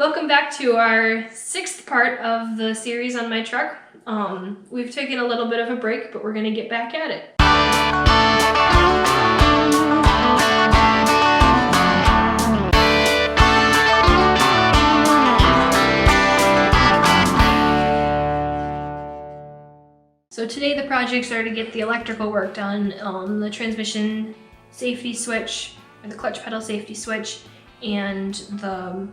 Welcome back to our 6th part of the series on my truck. We've taken a little bit of a break, but we're gonna get back at it. So today the projects are to get the electrical work done, the transmission safety switch, or the clutch pedal safety switch, and the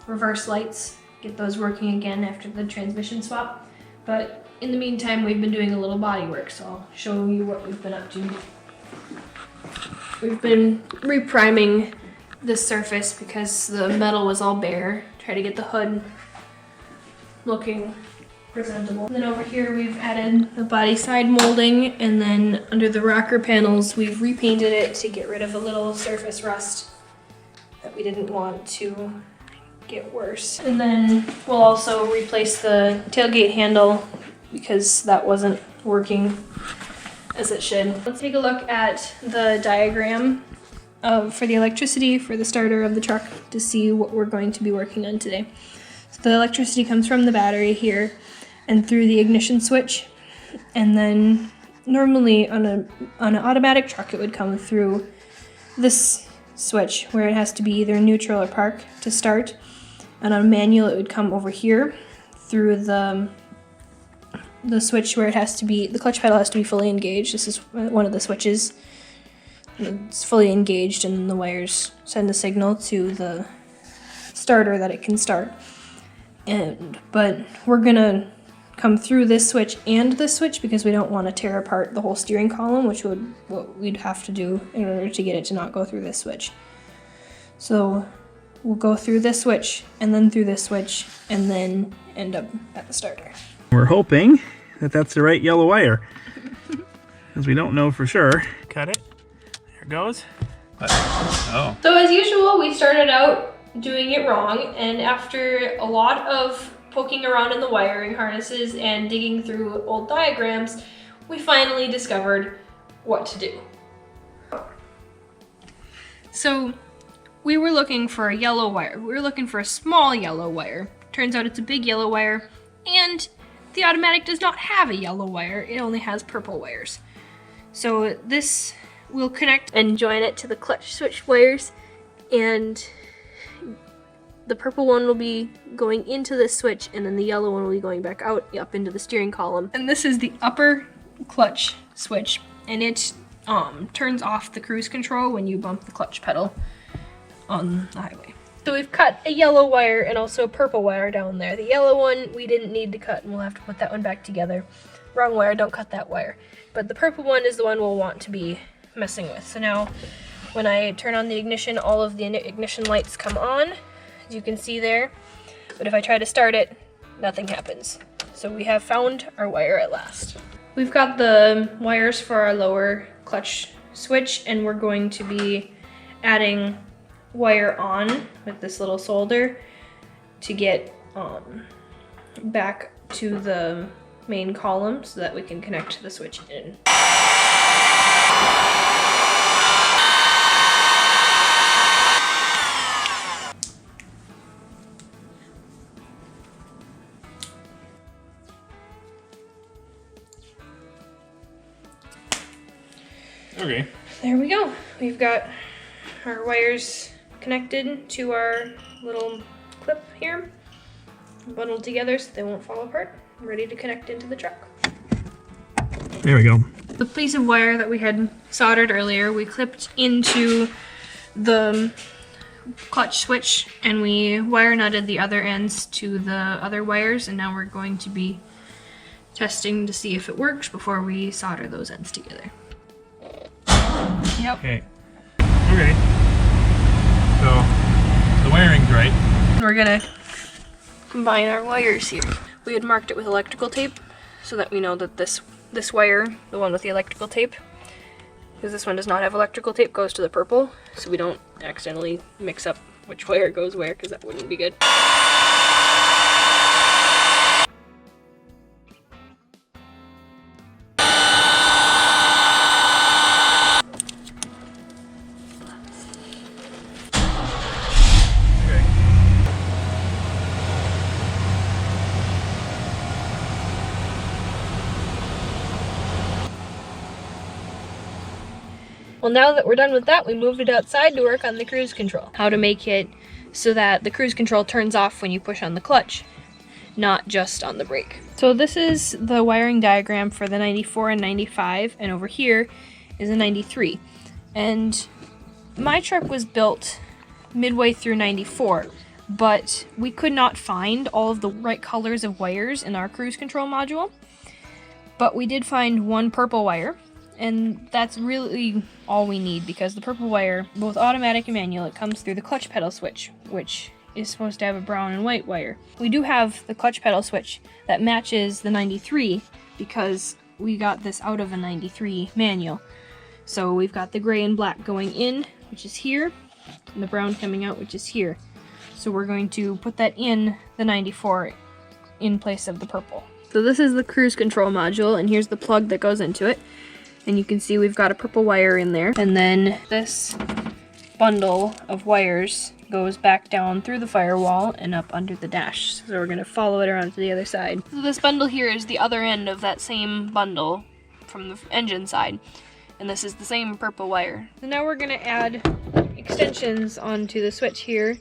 reverse lights, get those working again after the transmission swap. But in the meantime, we've been doing a little body work, so I'll show you what we've been up to. We've been repriming this surface because the metal was all bare. Try to get the hood looking presentable. And then over here we've added the body side molding, and then under the rocker panels we've repainted it to get rid of a little surface rust that we didn't want to get worse. And then we'll also replace the tailgate handle because that wasn't working as it should. Let's take a look at the diagram for the electricity for the starter of the truck to see what we're going to be working on today. So the electricity comes from the battery here and through the ignition switch, and then normally on an automatic truck it would come through this switch where it has to be either neutral or park to start. And on a manual, it would come over here through the switch where it has to be, the clutch pedal has to be fully engaged. This is one of the switches. It's fully engaged, and the wires send a signal to the starter that it can start. But we're gonna come through this switch and this switch because we don't want to tear apart the whole steering column, which would what we'd have to do in order to get it to not go through this switch. So we'll go through this switch, and then through this switch, and then end up at the starter. We're hoping that that's the right yellow wire, because we don't know for sure. Cut it. There it goes. Oh. So as usual, we started out doing it wrong, and after a lot of poking around in the wiring harnesses and digging through old diagrams, we finally discovered what to do. So we were looking for a yellow wire. We were looking for a small yellow wire. Turns out it's a big yellow wire, and the automatic does not have a yellow wire. It only has purple wires. So this will connect and join it to the clutch switch wires, and the purple one will be going into this switch, and then the yellow one will be going back out up into the steering column. And this is the upper clutch switch, and it turns off the cruise control when you bump the clutch pedal on the highway. So we've cut a yellow wire and also a purple wire down there. The yellow one we didn't need to cut, and we'll have to put that one back together. Wrong wire, don't cut that wire. But the purple one is the one we'll want to be messing with. So now when I turn on the ignition, all of the ignition lights come on, as you can see there. But if I try to start it, nothing happens. So we have found our wire at last. We've got the wires for our lower clutch switch, and we're going to be adding wire on with this little solder to get back to the main column so that we can connect the switch in. Okay. There we go. We've got our wires connected to our little clip here, bundled together so they won't fall apart, ready to connect into the truck. There we go. The piece of wire that we had soldered earlier, we clipped into the clutch switch, and we wire nutted the other ends to the other wires, and now we're going to be testing to see if it works before we solder those ends together. Yep. Okay. Okay. So the wiring's right. We're gonna combine our wires here. We had marked it with electrical tape so that we know that this wire, the one with the electrical tape, because this one does not have electrical tape, goes to the purple, so we don't accidentally mix up which wire goes where, because that wouldn't be good. Well, now that we're done with that, we moved it outside to work on the cruise control. How to make it so that the cruise control turns off when you push on the clutch, not just on the brake. So this is the wiring diagram for the 94 and 95, and over here is a 93. And my truck was built midway through 94, but we could not find all of the right colors of wires in our cruise control module. But we did find one purple wire, and that's really all we need, because the purple wire, both automatic and manual, it comes through the clutch pedal switch, which is supposed to have a brown and white wire. We do have the clutch pedal switch that matches the 93 because we got this out of a 93 manual. So we've got the gray and black going in, which is here, and the brown coming out, which is here. So we're going to put that in the 94 in place of the purple. So this is the cruise control module, and here's the plug that goes into it. And you can see we've got a purple wire in there. And then this bundle of wires goes back down through the firewall and up under the dash. So we're gonna follow it around to the other side. So this bundle here is the other end of that same bundle from the engine side. And this is the same purple wire. So now we're gonna add extensions onto the switch here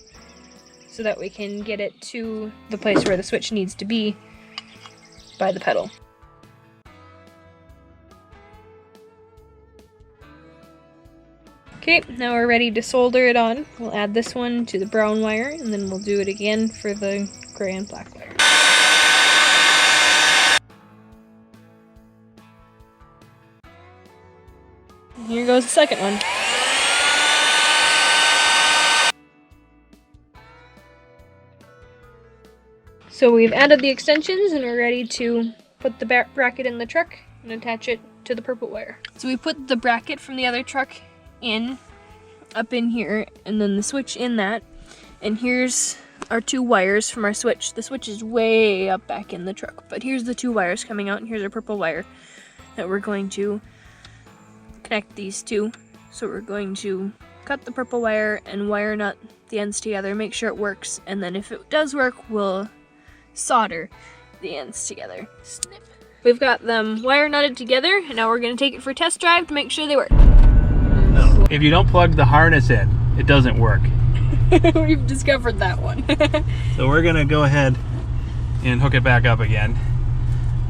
so that we can get it to the place where the switch needs to be by the pedal. Okay, now we're ready to solder it on. We'll add this one to the brown wire, and then we'll do it again for the gray and black wire. And here goes the second one. So we've added the extensions, and we're ready to put the bracket in the truck and attach it to the purple wire. So we put the bracket from the other truck up in here, and then the switch in that, and here's our two wires from our switch. The switch is way up back in the truck, but here's the two wires coming out, and here's our purple wire that we're going to connect these two. So we're going to cut the purple wire and wire nut the ends together, make sure it works, and then if it does work, we'll solder the ends together. Snip. We've got them wire nutted together, and now we're going to take it for a test drive to make sure they work. If you don't plug the harness in, it doesn't work. We've discovered that one. So we're gonna go ahead and hook it back up again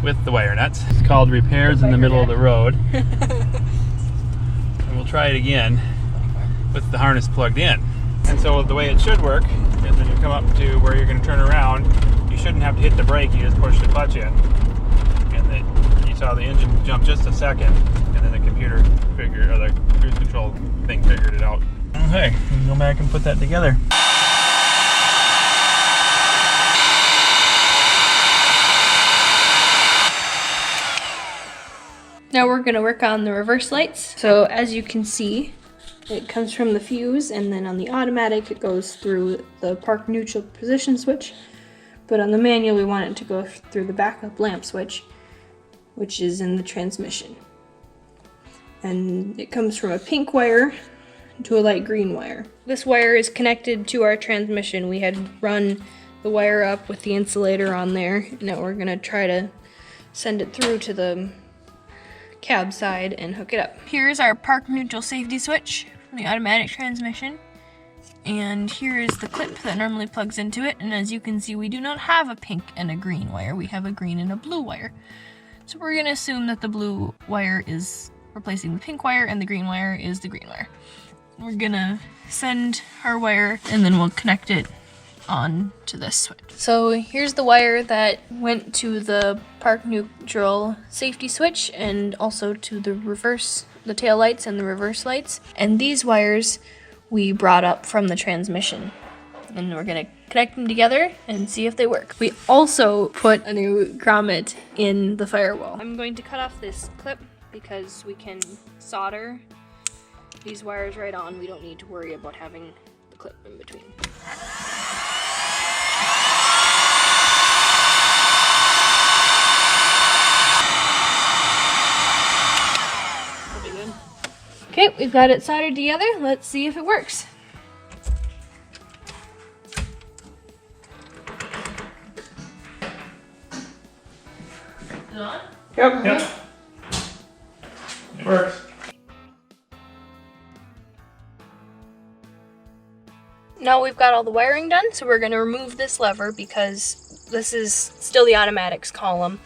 with the wire nuts. It's called repairs in the middle of the road. And we'll try it again with the harness plugged in. And so the way it should work is when you come up to where you're gonna turn around, you shouldn't have to hit the brake, you just push the clutch in. And you saw the engine jump just a second, and then the computer figured, or the cruise control thing figured it out. Okay, we can go back and put that together. Now we're going to work on the reverse lights. So as you can see, it comes from the fuse, and then on the automatic it goes through the park neutral position switch. But on the manual we want it to go through the backup lamp switch, which is in the transmission. And it comes from a pink wire to a light green wire. This wire is connected to our transmission. We had run the wire up with the insulator on there. Now we're gonna try to send it through to the cab side and hook it up. Here's our park neutral safety switch from the automatic transmission. And here is the clip that normally plugs into it. And as you can see, we do not have a pink and a green wire. We have a green and a blue wire. So we're gonna assume that the blue wire is replacing the pink wire and the green wire is the green wire. We're gonna send our wire and then we'll connect it on to this switch. So here's the wire that went to the park neutral safety switch and also to the tail lights and the reverse lights. And these wires we brought up from the transmission. And we're gonna connect them together and see if they work. We also put a new grommet in the firewall. I'm going to cut off this clip because we can solder these wires right on. We don't need to worry about having the clip in between. That'll be good. Okay, we've got it soldered together. Let's see if it works. Is it on? Yep. It works. Now we've got all the wiring done, so we're gonna remove this lever because this is still the automatics column,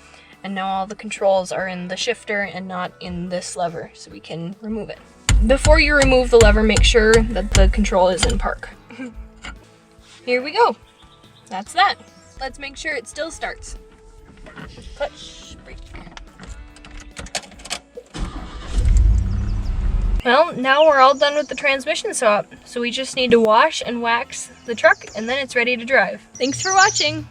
and now all the controls are in the shifter and not in this lever, so we can remove it. Before you remove the lever, make sure that the control is in park. Here we go. That's that. Let's make sure it still starts. Clutch, brake. Well, now we're all done with the transmission swap, so we just need to wash and wax the truck, and then it's ready to drive. Thanks for watching!